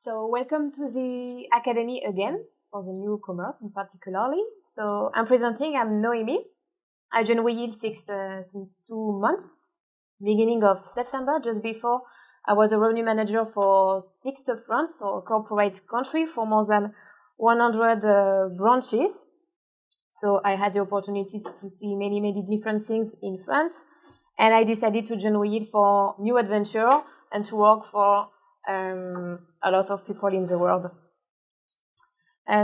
So welcome to the Academy again, for the newcomers in particularly. So I'm Noémie. I joined WeYield since 2 months, beginning of September, just before I was a revenue manager for 6 of France, so a corporate country for more than 100 branches. So I had the opportunity to see many different things in France, and I decided to join WeYield for new adventure and to work for a lot of people in the world.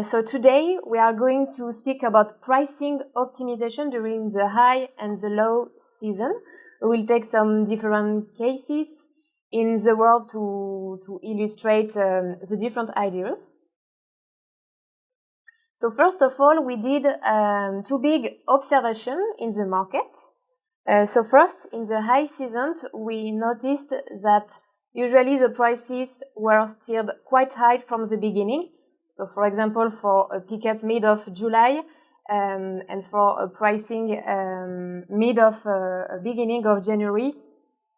So today we are going to speak about pricing optimization during the high and the low season. We will take some different cases in the world to illustrate the different ideas. So first of all, we did 2 big observations in the market. So first, in the high season, we noticed that usually the prices were steered quite high from the beginning. So for example, for a pickup mid of July and for a pricing beginning of January,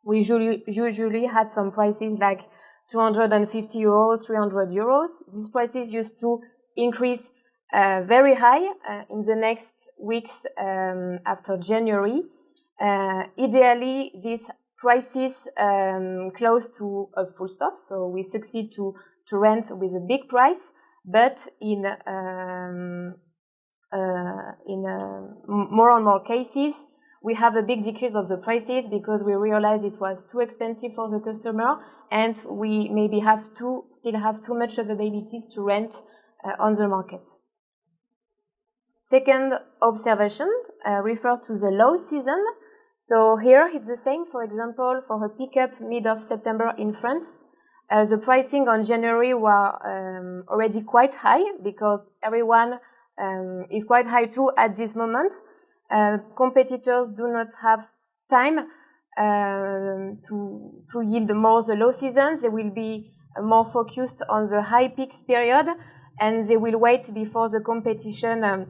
we usually had some prices like 250 euros, 300 euros. These prices used to increase very high in the next weeks after January. Ideally, these prices close to a full stop, so we succeed to rent with a big price, but in more and more cases, we have a big decrease of the prices because we realized it was too expensive for the customer, and we maybe still have too much availabilities to rent on the market. Second observation refers to the low season. So here it's the same. For example, for a pickup mid of September in France, the pricing on January were already quite high because everyone is quite high too at this moment. Competitors do not have time to yield more the low season. They will be more focused on the high peaks period, and they will wait before the competition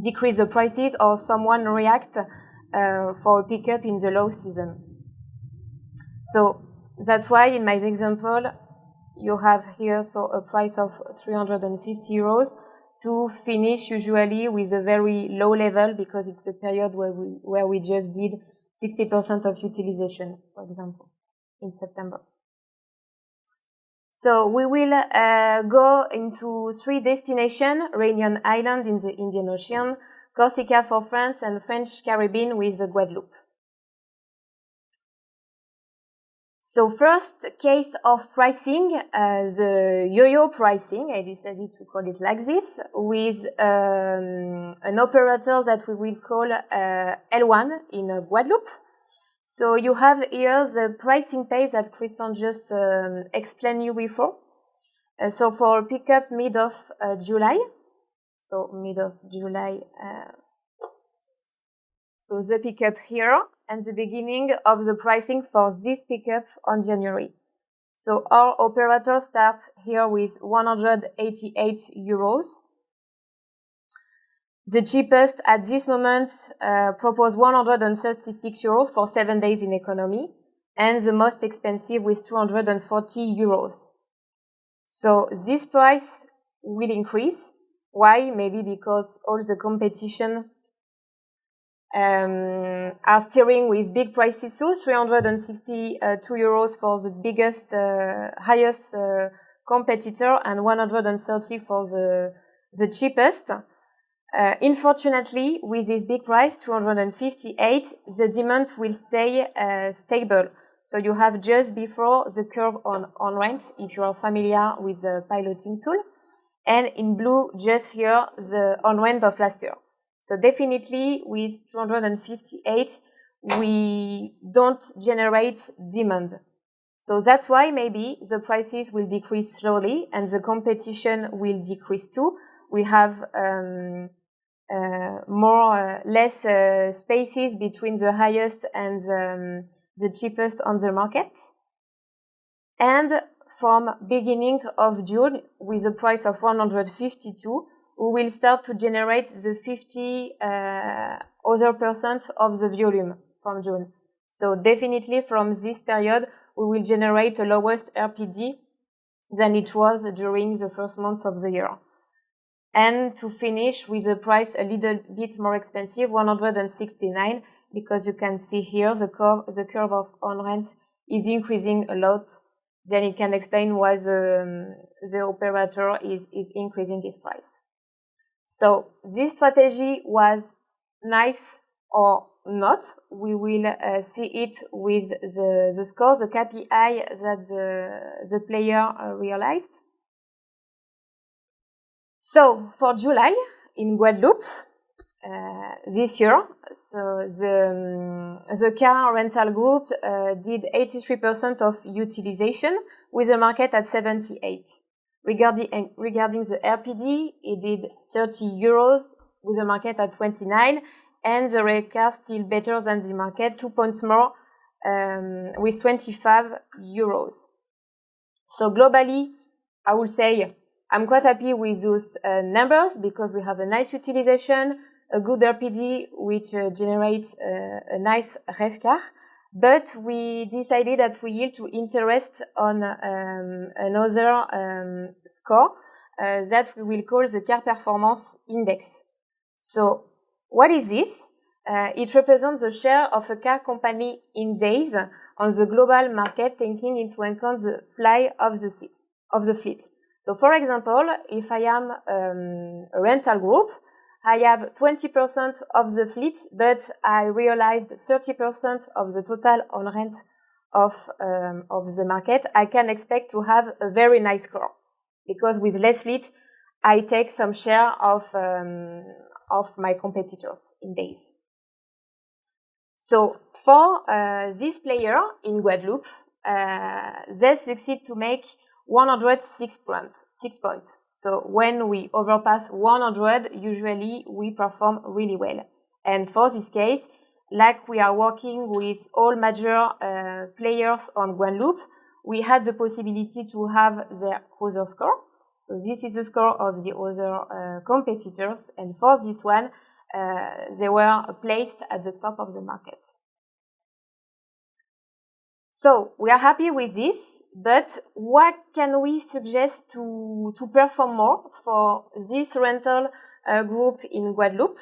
decrease the prices or someone react for a pickup in the low season. So that's why in my example, you have here a price of 350 euros to finish usually with a very low level because it's a period where we just did 60% of utilization, for example, in September. So we will go into 3 destinations: Réunion Island in the Indian Ocean, Corsica for France, and French Caribbean with Guadeloupe. So first case of pricing, the yo-yo pricing, I decided to call it like this, with an operator that we will call L1 in Guadeloupe. So you have here the pricing page that Christian just explained you before. So for pickup mid of July, so mid of July, so the pickup here and the beginning of the pricing for this pickup on January. So our operator starts here with 188 euros. The cheapest at this moment propose 136 euros for 7 days in economy, and the most expensive with 240 euros. So this price will increase. Why? Maybe because all the competition are steering with big prices too, 362 euros for the biggest, highest competitor and 130 for the cheapest. Unfortunately, with this big price, 258, the demand will stay stable. So you have just before the curve on rent, if you are familiar with the piloting tool, and in blue just here the on rent of last year. So definitely with 258, we don't generate demand. So that's why maybe the prices will decrease slowly and the competition will decrease too. We have less spaces between the highest and the cheapest on the market. And from beginning of June, with a price of 152, we will start to generate the 50 other% of the volume from June. So definitely from this period, we will generate the lowest RPD than it was during the first months of the year. And to finish with a price a little bit more expensive, 169, because you can see here the curve of on rent is increasing a lot. Then it can explain why the operator is increasing his price. So this strategy was nice or not. We will see it with the score, the KPI that the player realized. So for July in Guadeloupe this year, so the car rental group did 83% of utilization with the market at 78. Regarding the RPD, it did 30 euros with the market at 29, and the rate car still better than the market, 2 points more with 25 euros. So globally, I would say I'm quite happy with those numbers because we have a nice utilization, a good RPD, which generates a nice rev car. But we decided at WeYield to interest on another score that we will call the Car Performance Index. So what is this? It represents the share of a car company in days on the global market, taking into account the fly of the fleet. So for example, if I am a rental group, I have 20% of the fleet, but I realized 30% of the total on rent of the market. I can expect to have a very nice score because with less fleet, I take some share of my competitors in days. So for this player in Guadeloupe, they succeed to make 106 points. So when we overpass 100, usually we perform really well. And for this case, like we are working with all major players on Guadeloupe, we had the possibility to have their other score. So this is the score of the other competitors. And for this one, they were placed at the top of the market. So we are happy with this. But what can we suggest to perform more for this rental group in Guadeloupe?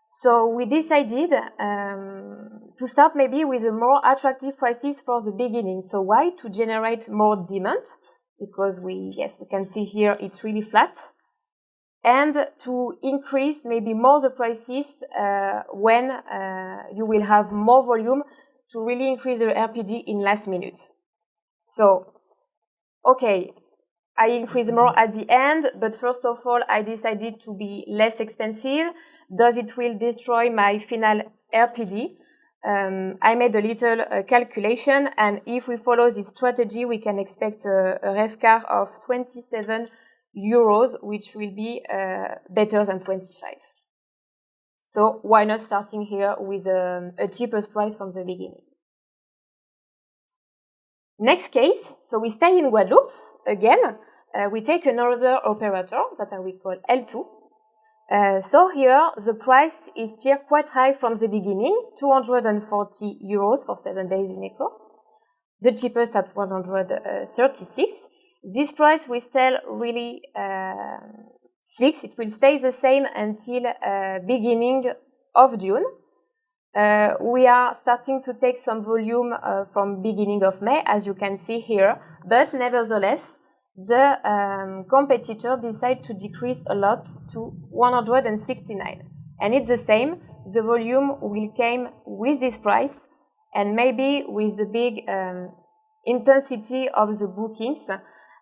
So we decided to start maybe with a more attractive prices for the beginning. So why? To generate more demand, because we can see here it's really flat, and to increase maybe more the prices when you will have more volume to really increase the RPD in last minute. So, okay, I increase more at the end, but first of all, I decided to be less expensive. Does it will destroy my final RPD? I made a little calculation, and if we follow this strategy, we can expect a rev car of 27 euros, which will be better than 25. So why not starting here with a cheapest price from the beginning? Next case, so we stay in Guadeloupe again. We take another operator that we call L2. So here the price is still quite high from the beginning, 240 euros for 7 days in Eco. The cheapest at 136. This price will still really fixed. It will stay the same until beginning of June. We are starting to take some volume from beginning of May, as you can see here, but nevertheless, the competitor decide to decrease a lot to 169. And it's the same, the volume will come with this price, and maybe with the big intensity of the bookings,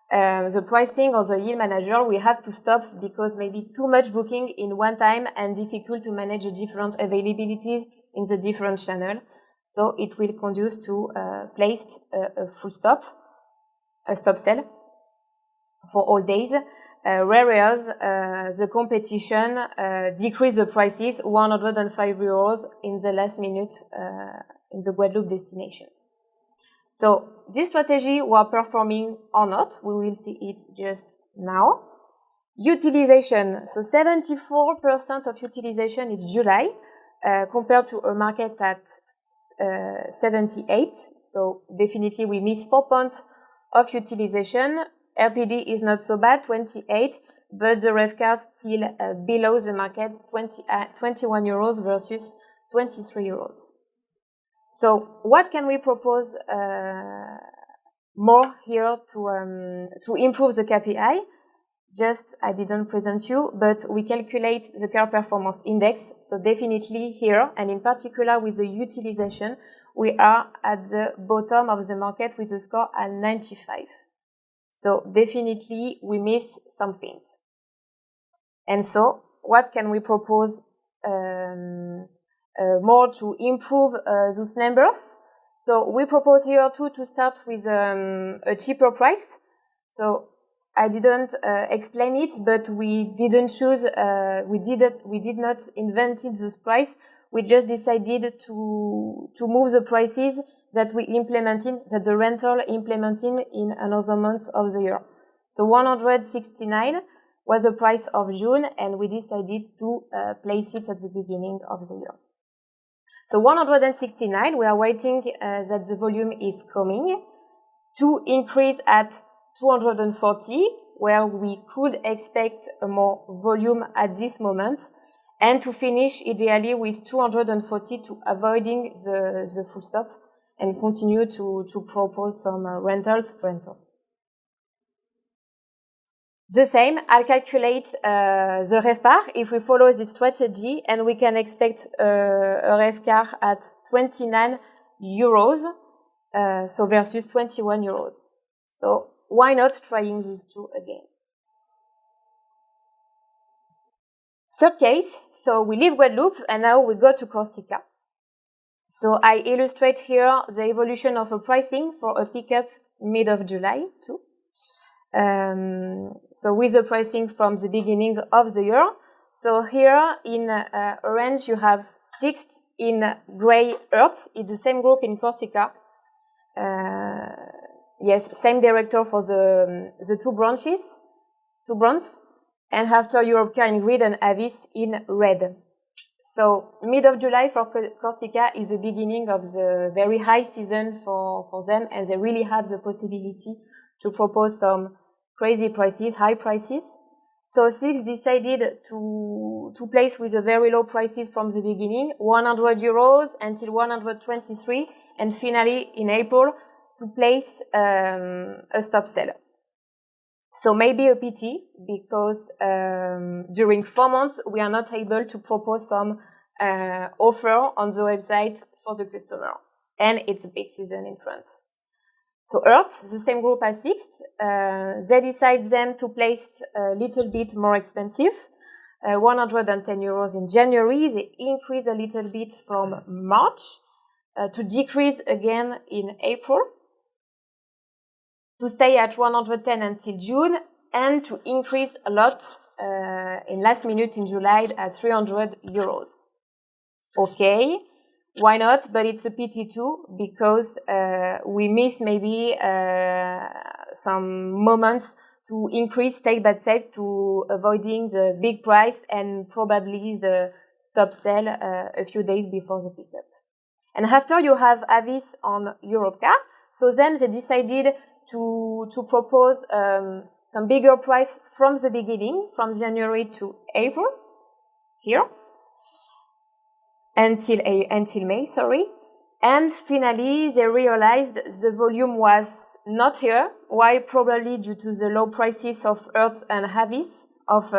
the pricing or the yield manager will have to stop because maybe too much booking in one time and difficult to manage the different availabilities in the different channel. So it will conduce to place a full stop, a stop sell for all days, whereas the competition decrease the prices 105 euros in the last minute in the Guadeloupe destination. So this strategy we are performing or not, we will see it just now. Utilization, so 74% of utilization is July, compared to a market at 78. So definitely we miss 4 points of utilization. RPD is not so bad, 28, but the rev car still below the market, 21 euros versus 23 euros. So what can we propose more here to improve the KPI? Just, I didn't present you, but we calculate the car performance index. So definitely here, and in particular with the utilization, we are at the bottom of the market with a score at 95. So definitely we miss some things. And so what can we propose more to improve those numbers? So we propose here too to start with a cheaper price. So I didn't explain it, but we didn't choose, we did not invent this price. We just decided to move the prices that we implemented, that the rental implementing in another month of the year. So 169 was the price of June, and we decided to place it at the beginning of the year. So 169, we are waiting that the volume is coming to increase at 240, where we could expect a more volume at this moment, and to finish ideally with 240 to avoiding the full stop and continue to propose some rentals. The same, I'll calculate the RevPAR if we follow this strategy, and we can expect a RevPAR at 29 euros, so versus 21 euros. So why not trying these two again? Third case, so we leave Guadeloupe and now we go to Corsica. So I illustrate here the evolution of a pricing for a pickup mid of July too. So with the pricing from the beginning of the year. So here in orange you have Sixth, in gray Earth. It's the same group in Corsica. Yes, same director for the two branches. And after Europe Car in green and Avis in red. So mid of July for Corsica is the beginning of the very high season for them, and they really have the possibility to propose some crazy prices, high prices. So Six decided to place with the very low prices from the beginning, 100 euros until 123, and finally in April to place a stop sale. So maybe a pity, because during 4 months we are not able to propose some offer on the website for the customer. And it's a big season in France. So Earth, the same group as Sixth, they decide then to place a little bit more expensive, 110 euros in January. They increase a little bit from March to decrease again in April, to stay at 110 until June, and to increase a lot in last minute in July at 300 euros. Okay, why not? But it's a pity too, because we miss maybe some moments to increase step by step to avoiding the big price and probably the stop sale a few days before the pickup. And after you have Avis on Europe Car, so then they decided to propose some bigger price from the beginning, from January to April, here, until May, sorry. And finally, they realized the volume was not here. Why? Probably due to the low prices of Earth and Avis, of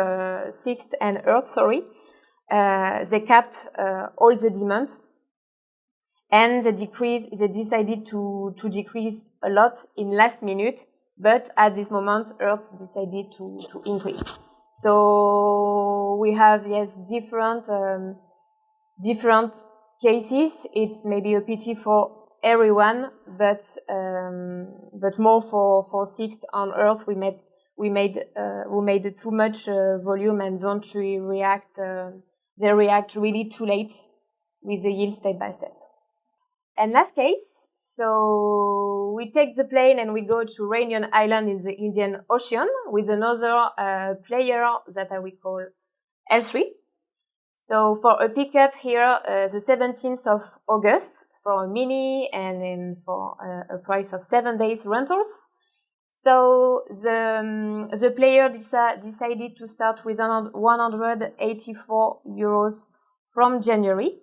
Sixth and Earth, sorry. They capped all the demand. And they decided to decrease a lot in last minute, but at this moment, Earth decided to increase. So we have, yes, different cases. It's maybe a pity for everyone, but more for Sixth on Earth. We made too much volume and don't really react. They react really too late with the yield step by step. And last case, so we take the plane and we go to Réunion Island in the Indian Ocean with another player that I will call L3. So for a pickup here, the 17th of August for a mini and then for a price of 7 days rentals. So the player decided to start with 184 euros from January.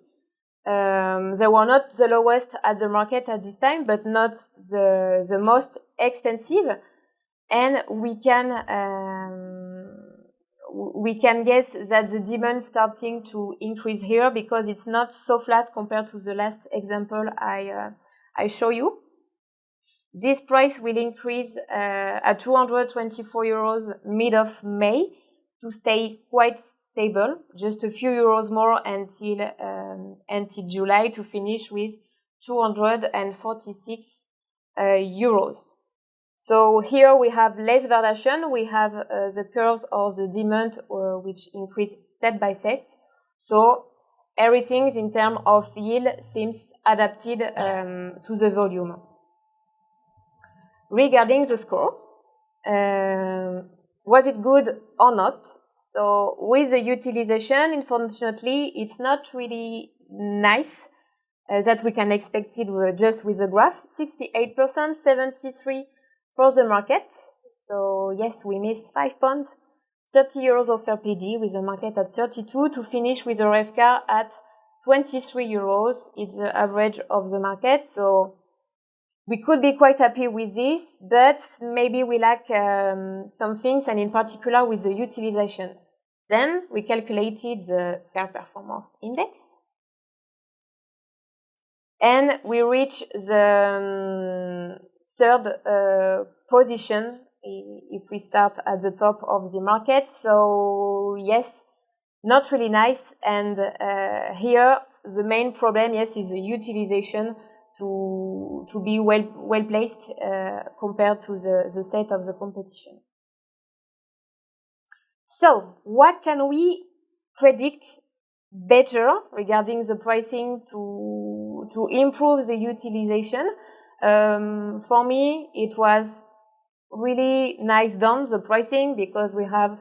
They were not the lowest at the market at this time, but not the most expensive. And we can guess that the demand starting to increase here because it's not so flat compared to the last example I show you. This price will increase at 224 euros mid of May to stay quite stable, just a few euros more until July to finish with 246 euros. So here we have less variation. We have the curves of the demand which increase step by step. So everything in terms of yield seems adapted to the volume. Regarding the scores, was it good or not? So with the utilization, unfortunately, it's not really nice that we can expect it just with the graph. 68%, 73% for the market. So yes, we missed 5 points, 30 euros of RPD with the market at 32 to finish with a rev car at 23 euros. It's the average of the market. So we could be quite happy with this, but maybe we lack some things, and in particular with the utilization. Then we calculated the car performance index, and we reached the third position if we start at the top of the market. So yes, not really nice. And here the main problem, yes, is the utilization to be well placed compared to the set of the competition. So what can we predict better regarding the pricing to improve the utilization? For me, it was really nice done, the pricing, because we have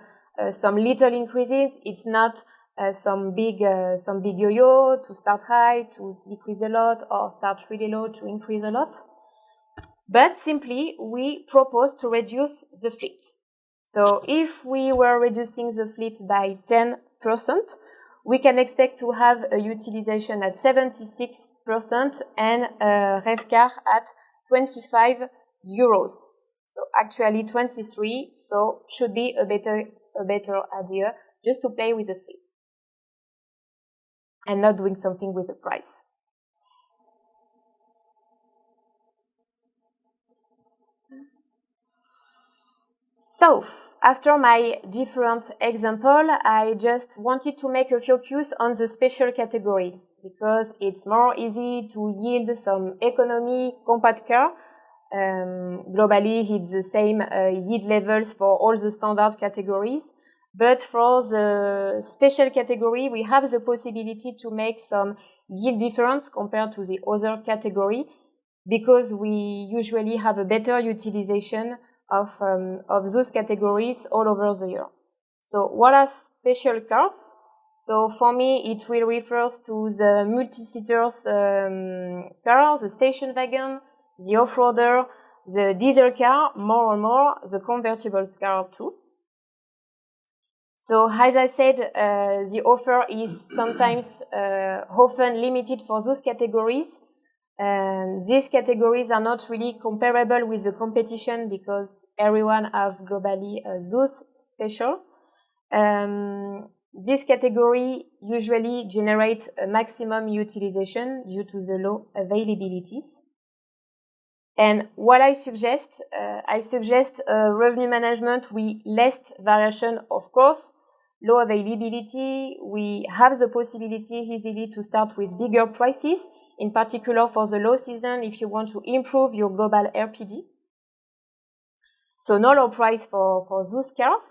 some little increases. It's not some big yo-yo to start high, to decrease a lot, or start really low to increase a lot. But simply, we propose to reduce the fleet. So if we were reducing the fleet by 10%, we can expect to have a utilization at 76% and a rev car at 25 euros. So actually 23, so should be a better idea just to play with the fleet and not doing something with the price. So, after my different example, I just wanted to make a focus on the special category because it's more easy to yield some economy compact car. Globally, it's the same yield levels for all the standard categories. But for the special category, we have the possibility to make some yield difference compared to the other category because we usually have a better utilization of those categories all over the year. So what are special cars? So for me, it will refer to the multi-seaters car, the station wagon, the off-roader, the diesel car, more and more, the convertible car too. So as I said, the offer is sometimes often limited for those categories. These categories are not really comparable with the competition because everyone have globally those special. This category usually generate a maximum utilization due to the low availabilities. And what I suggest revenue management with less variation, of course, low availability. We have the possibility easily to start with bigger prices, in particular for the low season if you want to improve your global RPD. So no low price for those cars.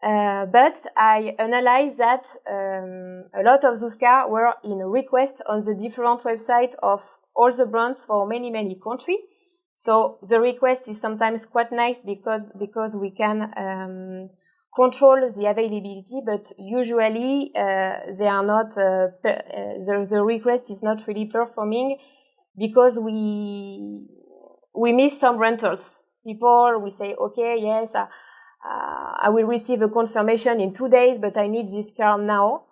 But I analyzed that a lot of those cars were in request on the different websites of all the brands for many countries. So the request is sometimes quite nice because we can control the availability, but usually they are not. The request is not really performing because we miss some rentals people will say, okay, yes, I will receive a confirmation in 2 days, but I need this car now.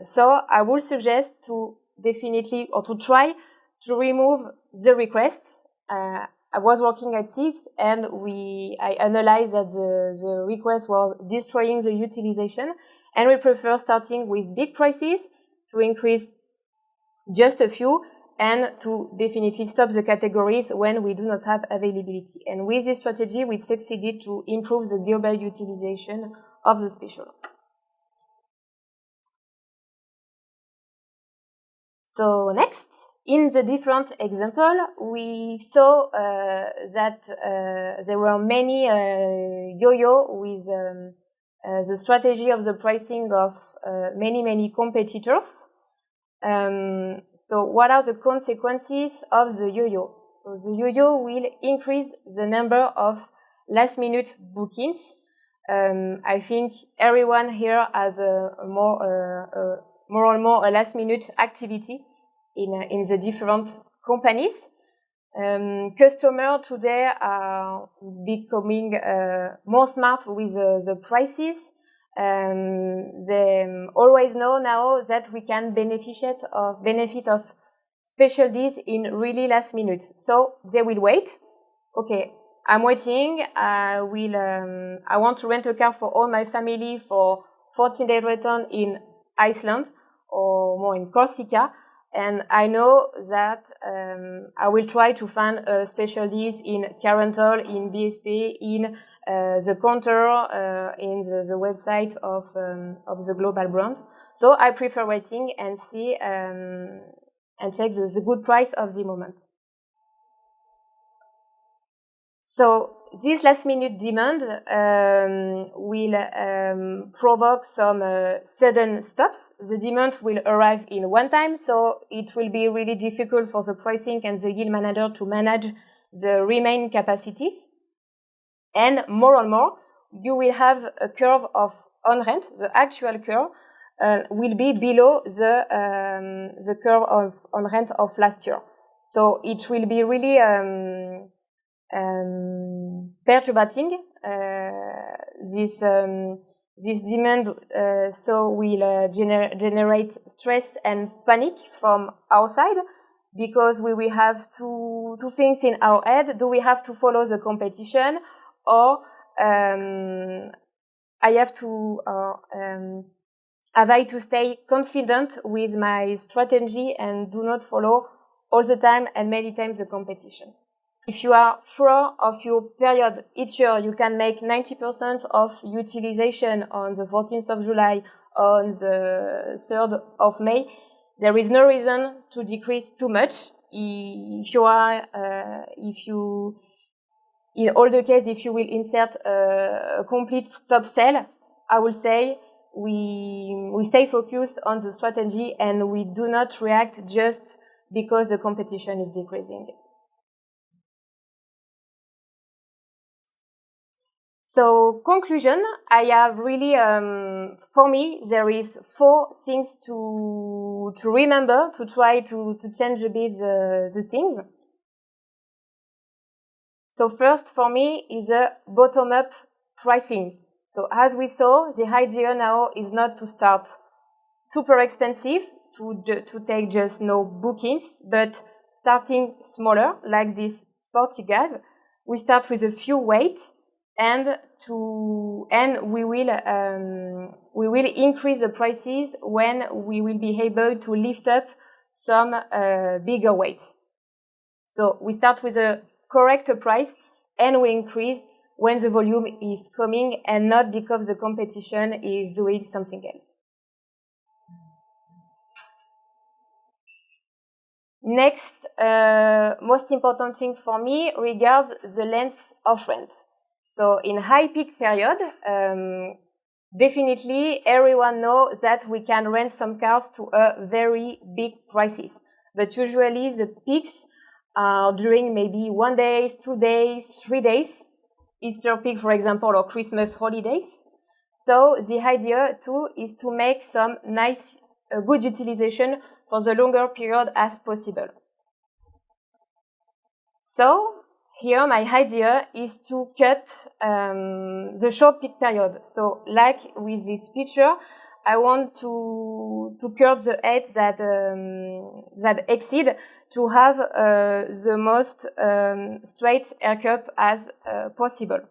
So I would suggest to definitely, or to try to remove the request. I was working at this, and I analyzed that the request was destroying the utilization, and we prefer starting with big prices to increase just a few, and to definitely stop the categories when we do not have availability. And with this strategy, we succeeded to improve the global utilization of the special. So next, in the different example, we saw that there were many yo-yo with the strategy of the pricing of many competitors. So what are the consequences of the yo-yo? So the yo-yo will increase the number of last-minute bookings. I think everyone here has more and more a last-minute activity in the different companies. Customers today are becoming more smart with the prices. They always know now that we can benefit of special deals in really last minute. So they will wait. Okay, I'm waiting. I want to rent a car for all my family for 14-day return in Iceland or more in Corsica. And I know that I will try to find special deals in car rental, in BSP, in the counter, in the website of the global brand. So I prefer waiting and see and check the good price of the moment. So this last-minute demand will provoke some sudden stops. The demand will arrive in one time, so it will be really difficult for the pricing and the yield manager to manage the remaining capacities. And more, you will have a curve of on rent. The actual curve will be below the curve of on rent of last year. So it will be really perturbating this demand, so will generate stress and panic from our side, because we will have two things in our head. Do we have to follow the competition, or have I to stay confident with my strategy and do not follow all the time and many times the competition? If you are sure of your period each year, you can make 90% of utilization on the 14th of July, on the 3rd of May. There is no reason to decrease too much. In all the cases, if you will insert a complete stop sell, I will say we stay focused on the strategy and we do not react just because the competition is decreasing. So conclusion, I have really, for me, there is 4 things to remember, to try to change a bit the things. So first for me is a bottom-up pricing. So as we saw, the idea now is not to start super expensive, to take just no bookings, but starting smaller, like this sporty guide. We start with a few weights, and we will increase the prices when we will be able to lift up some bigger weights. So we start with a correct price and we increase when the volume is coming and not because the competition is doing something else. Next, most important thing for me regards the length of rent. So in high peak period, definitely everyone knows that we can rent some cars to a very big prices. But usually the peaks are during maybe 1 day, 2 days, 3 days, Easter peak, for example, or Christmas holidays. So the idea too is to make some nice, good utilization for the longer period as possible. So here my idea is to cut the short peak period. So like with this picture, I want to cut the height that exceed to have the most straight air cup as possible.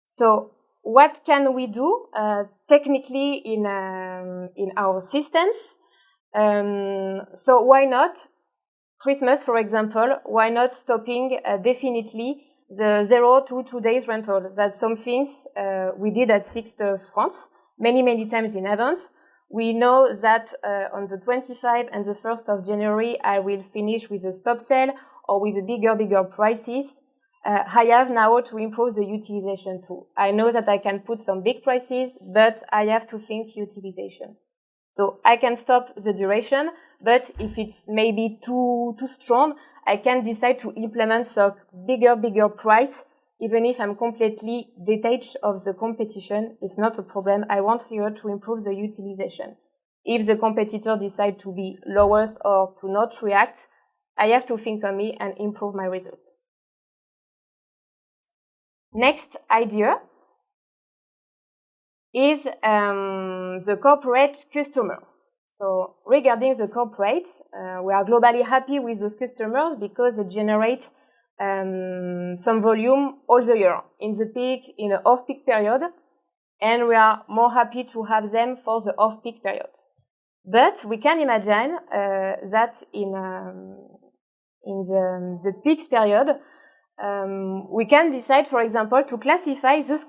So what can we do technically in our systems? So why not Christmas, for example? Why not stopping definitely the 0 to 2 days rental? That's some things we did at Sixth France many times in advance. We know that on the 25th and the 1st of January, I will finish with a stop sale or with a bigger prices. I have now to improve the utilization too. I know that I can put some big prices, but I have to think utilization. So I can stop the duration, but if it's maybe too strong, I can decide to implement some bigger price, even if I'm completely detached of the competition. It's not a problem. I want here to improve the utilization. If the competitor decide to be lowest or to not react, I have to think on me and improve my results. Next idea is the corporate customers. So regarding the corporates, we are globally happy with those customers because they generate some volume all the year, in the peak, in the off-peak period, and we are more happy to have them for the off-peak period. But we can imagine that in the peak period, we can decide, for example, to classify those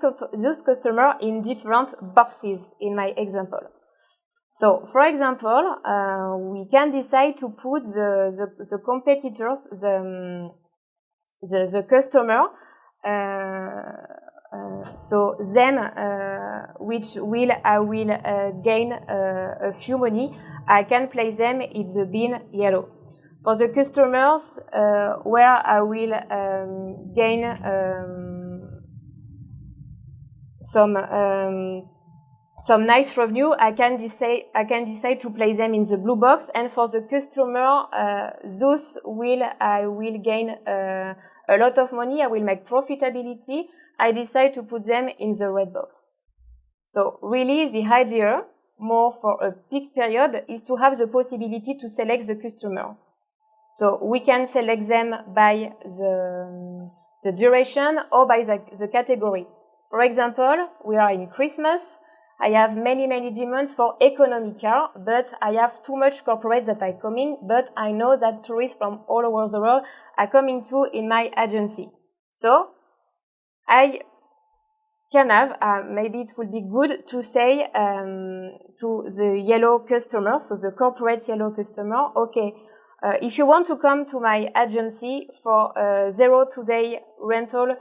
customers in different boxes in my example. So, for example, we can decide to put the competitors, the customer, so them, which I will gain a few money, I can place them in the bin yellow. For the customers, where I will gain some nice revenue, I can decide to place them in the blue box. And for the customer, those I will gain a lot of money. I will make profitability. I decide to put them in the red box. So really, the idea, more for a peak period, is to have the possibility to select the customers. So we can select them by the duration or by the category. For example, we are in Christmas. I have many demands for economy car, but I have too much corporate that are coming, but I know that tourists from all over the world are coming too in my agency. So I can have, maybe it would be good to say to the yellow customer, so the corporate yellow customer, okay, if you want to come to my agency for 0 2 day rental,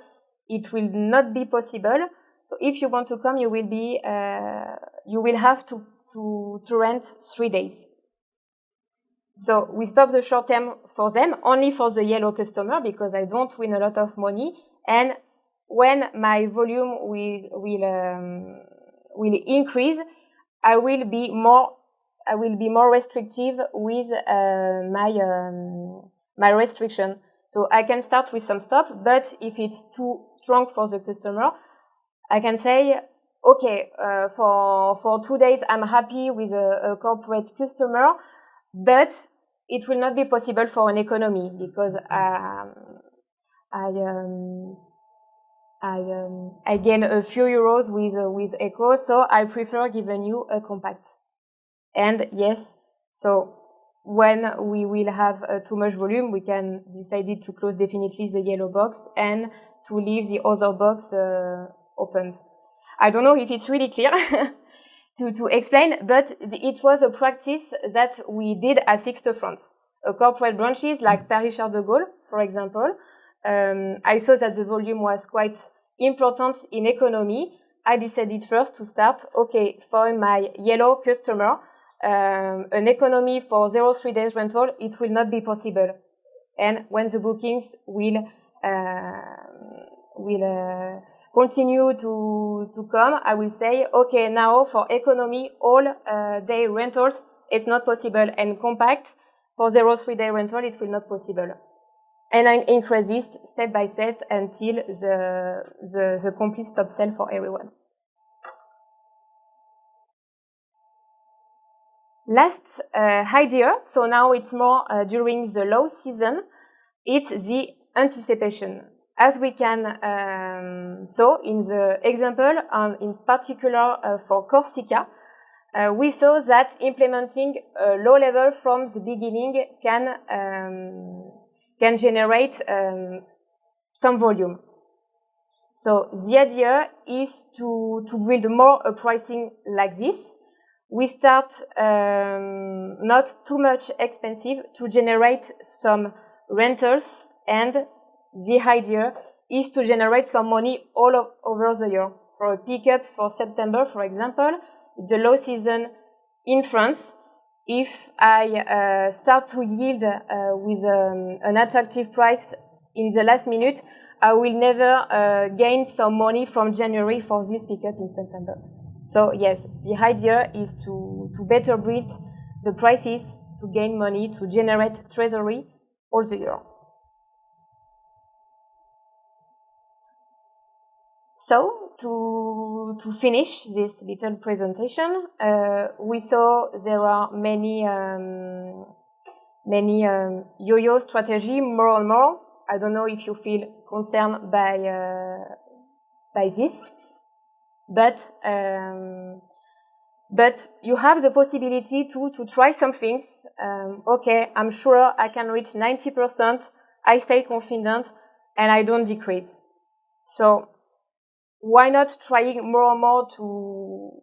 it will not be possible. So if you want to come, you will have to rent 3 days. So we stop the short term for them, only for the yellow customer, because I don't win a lot of money. And when my volume will increase, I will be more restrictive with my restriction. So I can start with some stop, but if it's too strong for the customer, I can say, okay, for 2 days, I'm happy with a corporate customer, but it will not be possible for an economy because I gain a few euros with eco, so I prefer giving you a compact. And yes, so when we will have too much volume, we can decide to close definitely the yellow box and to leave the other box opened. I don't know if it's really clear to explain, but it was a practice that we did at Sixth France. Corporate branches like Paris Charles de Gaulle, for example. I saw that the volume was quite important in economy. I decided first to start, okay, for my yellow customer, an economy for 0-3 days rental, it will not be possible. And when the bookings will continue to come, I will say, okay, now for economy, all day rentals, it's not possible. And compact, for 0-3 day rental, it will not possible. And I increase this step by step until the complete stop sell for everyone. Last idea, so now it's more during the low season, it's the anticipation. As we can so in the example, in particular for Corsica, we saw that implementing a low level from the beginning can generate some volume. So the idea is to build more a pricing like this. We start not too much expensive to generate some rentals, and the idea is to generate some money all over the year. For a pickup for September, for example, it's the low season in France. If I start to yield with an attractive price in the last minute, I will never gain some money from January for this pickup in September. So yes, the idea is to better build the prices, to gain money, to generate treasury all the year. So to finish this little presentation, we saw there are many yo-yo strategy, more and more. I don't know if you feel concerned by this, but you have the possibility to try some things. Okay, I'm sure I can reach 90%. I stay confident and I don't decrease. So why not trying more and more to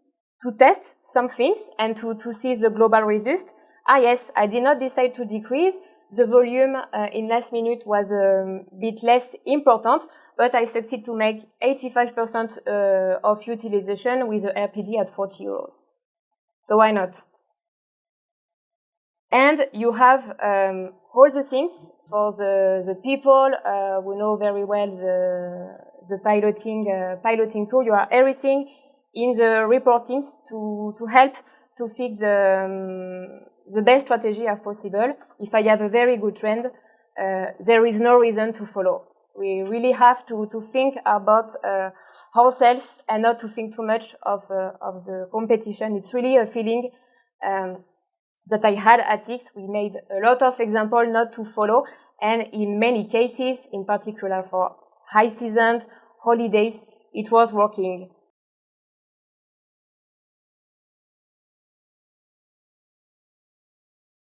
test some things and to see the global result? Yes, I did not decide to decrease. The volume in last minute was a bit less important, but I succeed to make 85% of utilization with the RPD at 40 euros. So why not? And you have all the things for the people who know very well the piloting tool. You have everything in the reportings to help to fix the best strategy as possible. If I have a very good trend, there is no reason to follow. We really have to think about ourselves and not to think too much of the competition. It's really a feeling that I had at X. We made a lot of examples not to follow, and in many cases, in particular for high season, holidays, it was working.